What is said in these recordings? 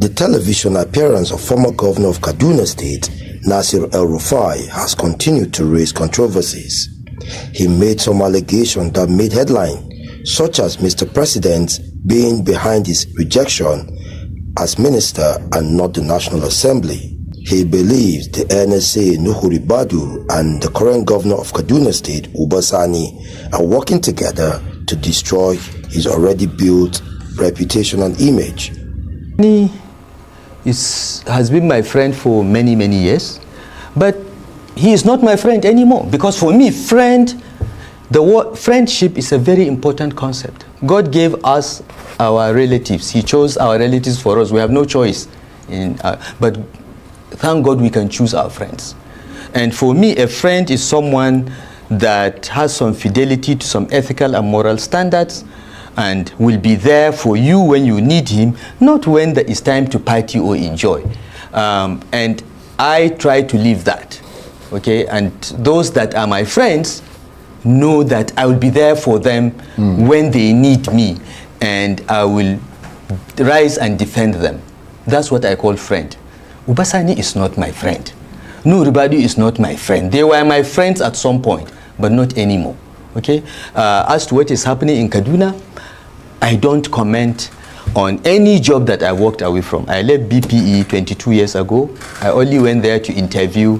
The television appearance of former governor of Kaduna State, Nasir El-Rufai, has continued to raise controversies. He made some allegations that made headline, such as Mr. President being behind his rejection as minister and not the National Assembly. He believes the NSA, Nuhu Ribadu, and the current governor of Kaduna State, Uba Sani, are working together to destroy his already built reputation and image. He has been my friend for many, many years, but he is not my friend anymore, because for me, the word friendship is a very important concept. God gave us our relatives. He chose our relatives for us. We have no choice. But thank God we can choose our friends. And for me, a friend is someone that has some fidelity to some ethical and moral standards and will be there for you when you need him, not when there is time to party or enjoy. And I try to live that, okay? And those that are my friends know that I will be there for them when they need me, and I will rise and defend them. That's what I call friend. Ubasani is not my friend. Nuribadu is not my friend. They were my friends at some point, but not anymore, okay? As to what is happening in Kaduna, I don't comment on any job that I walked away from. I left BPE 22 years ago. I only went there to interview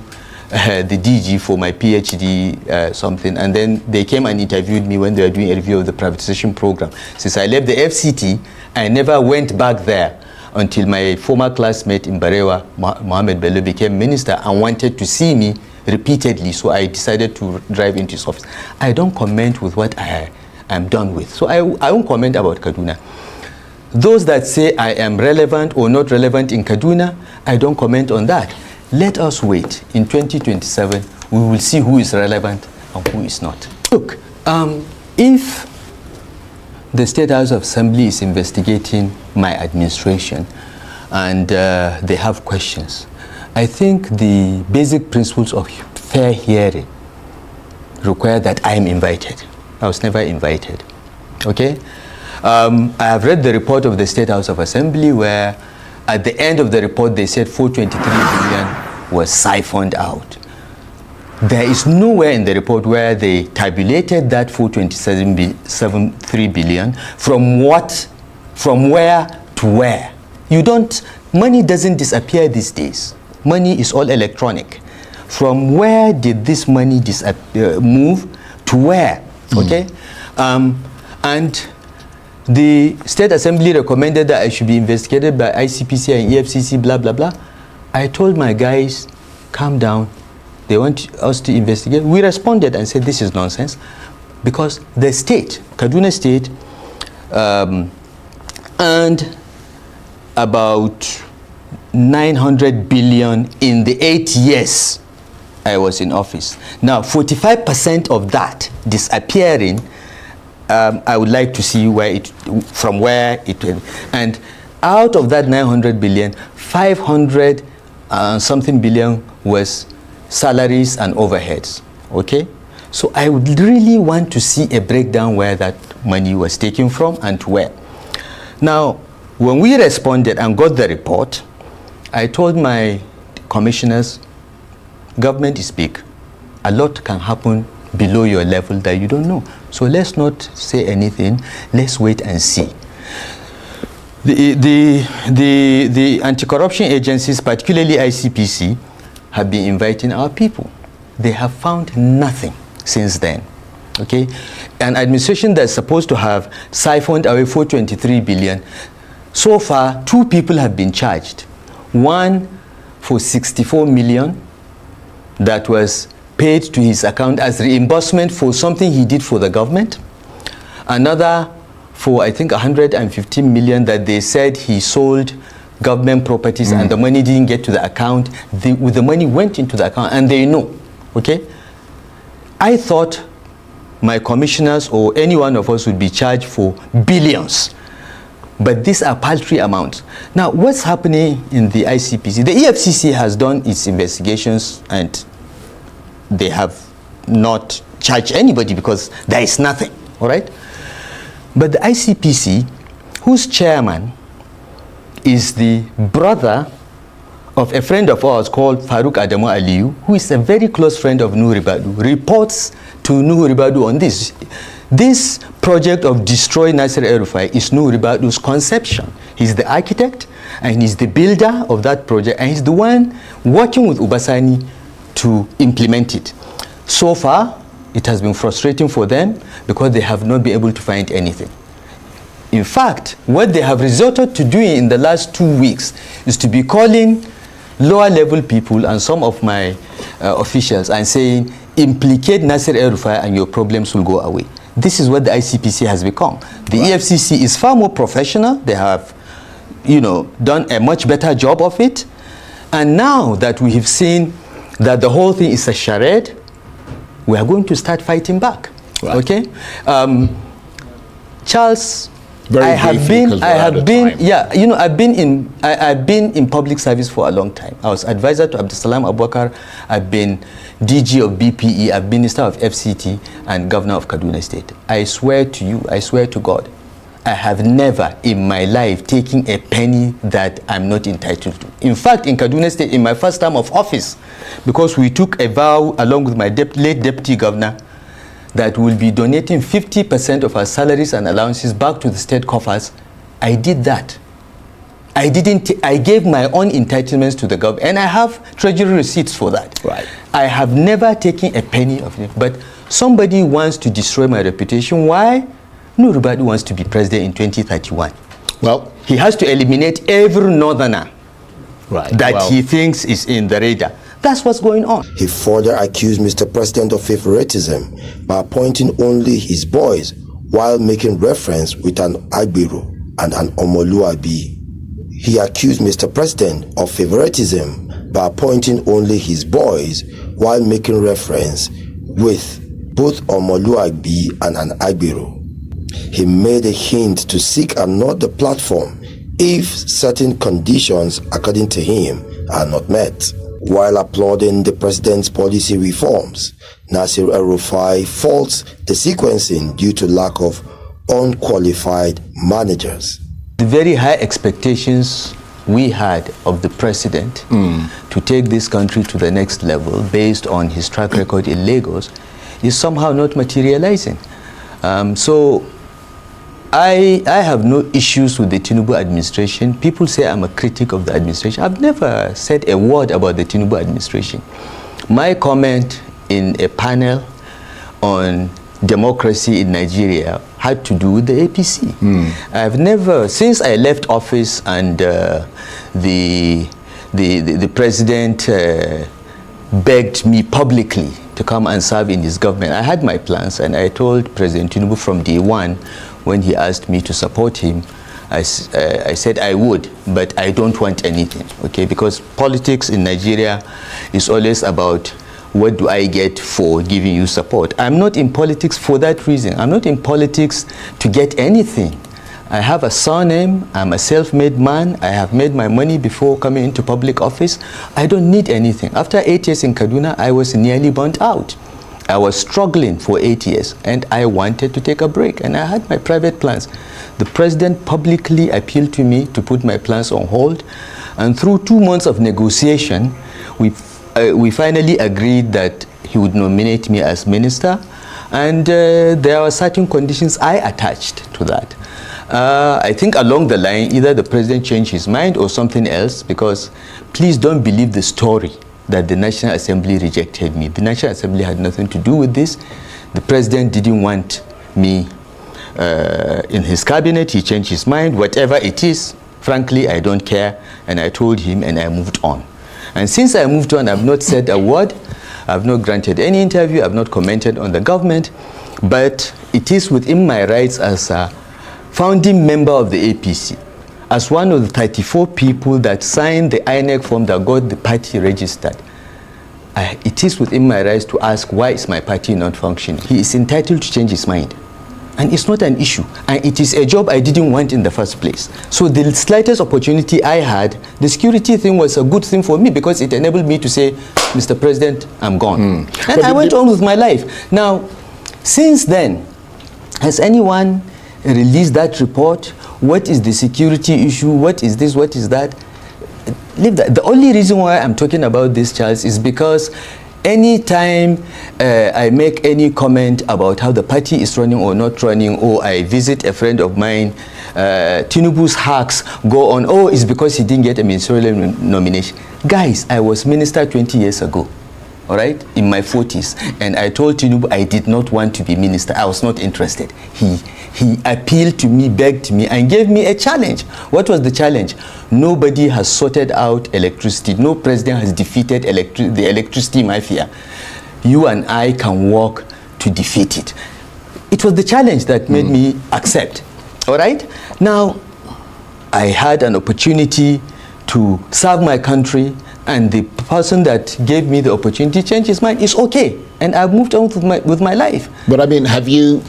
the DG for my PhD something, and then they came and interviewed me when they were doing a review of the privatization program. Since I left the FCT, I never went back there until my former classmate in Barewa, Mohammed Bello, became minister and wanted to see me repeatedly, so I decided to drive into his office. I don't comment with what I'm done with. So I won't comment about Kaduna. Those that say I am relevant or not relevant in Kaduna, I don't comment on that. Let us wait. In 2027, we will see who is relevant and who is not. Look, if the State House of Assembly is investigating my administration and they have questions, I think the basic principles of fair hearing require that I am invited. I was never invited, okay? I have read the report of the State House of Assembly where at the end of the report they said 423 billion was siphoned out. There is nowhere in the report where they tabulated that 473 billion from where to where. Money doesn't disappear these days. Money is all electronic. From where did this money move to where? Okay, and the State Assembly recommended that I should be investigated by ICPC and EFCC, blah, blah, blah. I told my guys, calm down. They want us to investigate. We responded and said, this is nonsense, because the state, Kaduna State, earned about 900 billion in the 8 years I was in office. Now, 45% of that disappearing, I would like to see from where it went. And out of that 900 billion, 500 something billion was salaries and overheads, okay? So I would really want to see a breakdown where that money was taken from and to where. Now, when we responded and got the report, I told my commissioners, government is big. A lot can happen below your level that you don't know. So let's not say anything. Let's wait and see. The anti-corruption agencies, particularly ICPC, have been inviting our people. They have found nothing since then. Okay? An administration that's supposed to have siphoned away 423 billion, so far 2 people have been charged. One for 64 million that was paid to his account as reimbursement for something he did for the government. Another for, I think, 115 million that they said he sold government properties and the money didn't get to the account. The money went into the account and they know, okay? I thought my commissioners or any one of us would be charged for billions. But these are paltry amounts. Now, what's happening in the ICPC? The EFCC has done its investigations and they have not charged anybody because there is nothing, all right? But the ICPC, whose chairman is the brother of a friend of ours called Farouk Adamu Aliyu, who is a very close friend of Nuhu Ribadu, reports to Nuhu Ribadu on this. This project of destroy Nasir El-Rufai is Nuhu Ribadu's conception. He's the architect and he's the builder of that project, and he's the one working with Ubasani to implement it. So far, it has been frustrating for them because they have not been able to find anything. In fact, what they have resorted to doing in the last 2 weeks is to be calling lower level people and some of my officials and saying, implicate Nasir El-Rufai and your problems will go away. This is what the ICPC has become. The EFCC is far more professional. They have, done a much better job of it. And now that we have seen that the whole thing is a charade, we are going to start fighting back. Right. Okay, Charles. I've been in public service for a long time. I was advisor to Abdusalam Abubakar. I've been DG of BPE. I've been Minister of FCT and Governor of Kaduna State. I swear to you, I swear to God, I have never in my life taken a penny that I'm not entitled to. In fact, in Kaduna State, in my first term of office, because we took a vow along with my late deputy governor that we'll be donating 50% of our salaries and allowances back to the state coffers, I did that. I gave my own entitlements to the government, and I have treasury receipts for that. Right. I have never taken a penny of it. But somebody wants to destroy my reputation. Why? Nobody wants to be president in 2031. Well, he has to eliminate every northerner that he thinks is in the radar. That's what's going on. He further accused Mr. President of favoritism by appointing only his boys while making reference with an Agbero and an Omoluabi. He accused Mr. President of favoritism by appointing only his boys while making reference with both Omoluabi and an Agbero. He made a hint to seek another platform if certain conditions, according to him, are not met. While applauding the president's policy reforms, Nasir El-Rufai faults the sequencing due to lack of unqualified managers. The very high expectations we had of the president to take this country to the next level based on his track record in Lagos is somehow not materializing. So I have no issues with the Tinubu administration. People say I'm a critic of the administration. I've never said a word about the Tinubu administration. My comment in a panel on democracy in Nigeria had to do with the APC. I've never, since I left office and the president begged me publicly to come and serve in his government, I had my plans, and I told President Tinubu from day one, when he asked me to support him, I said I would, but I don't want anything, okay? Because politics in Nigeria is always about what do I get for giving you support. I'm not in politics for that reason. I'm not in politics to get anything. I have a surname, I'm a self-made man, I have made my money before coming into public office. I don't need anything. After 8 years in Kaduna, I was nearly burnt out. I was struggling for 8 years and I wanted to take a break, and I had my private plans. The president publicly appealed to me to put my plans on hold, and through 2 months of negotiation, we finally agreed that he would nominate me as minister, and there were certain conditions I attached to that. I think along the line, either the president changed his mind or something else, because please don't believe the story that the National Assembly rejected me. The National Assembly had nothing to do with this. The president didn't want me in his cabinet. He changed his mind. Whatever it is, frankly, I don't care. And I told him, and I moved on. And since I moved on, I've not said a word. I've not granted any interview. I've not commented on the government. But it is within my rights as a founding member of the APC, as one of the 34 people that signed the INEC form that got the party registered. It is within my rights to ask, why is my party not functioning? He is entitled to change his mind. And it's not an issue. And it is a job I didn't want in the first place. So the slightest opportunity I had, the security thing was a good thing for me, because it enabled me to say, Mr. President, I'm gone. And I went on with my life. Now, since then, has anyone release that report. What is the security issue? What is this? What is that? Leave that. The only reason why I'm talking about this, Charles, is because anytime I make any comment about how the party is running or not running, or I visit a friend of mine, Tinubu's hacks go on, oh, it's because he didn't get a ministerial nomination. Guys, I was minister 20 years ago, all right, in my 40s, and I told Tinubu I did not want to be minister. I was not interested. He appealed to me, begged me, and gave me a challenge. What was the challenge? Nobody has sorted out electricity. No president has defeated the electricity mafia. You and I can work to defeat it. It was the challenge that made me accept. All right? Now, I had an opportunity to serve my country, and the person that gave me the opportunity changed his mind. It's okay. And I've moved on with my life. But I mean, have you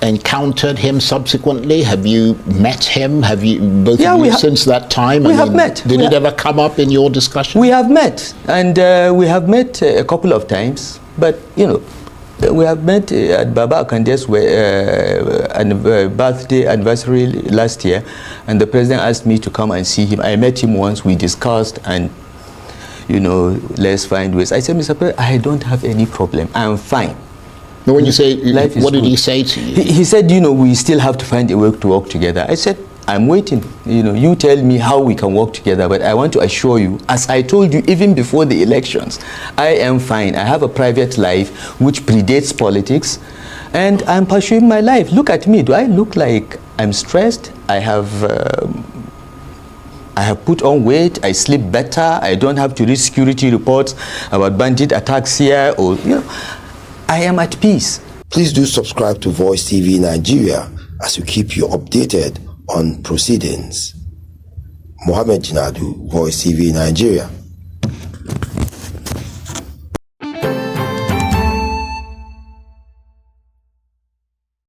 encountered him subsequently? Have you met him? Have you, both of you, since that time? We have met. Did it ever come up in your discussion? We have met, and we have met a couple of times. But, you know, we have met at Baba Akande's birthday anniversary last year, and the president asked me to come and see him. I met him once, we discussed, and, you know, let's find ways. I said, Mr. President, I don't have any problem. I'm fine. But when you say, what did he say to you? He said, you know, we still have to find a way to work together. I said, I'm waiting. You know, you tell me how we can work together, but I want to assure you, as I told you even before the elections, I am fine. I have a private life which predates politics, and I'm pursuing my life. Look at me. Do I look like I'm stressed? I have put on weight. I sleep better. I don't have to read security reports about bandit attacks here, or, you know, I am at peace. Please do subscribe to Voice TV Nigeria as we keep you updated on proceedings. Mohammed Jinadu, Voice TV Nigeria.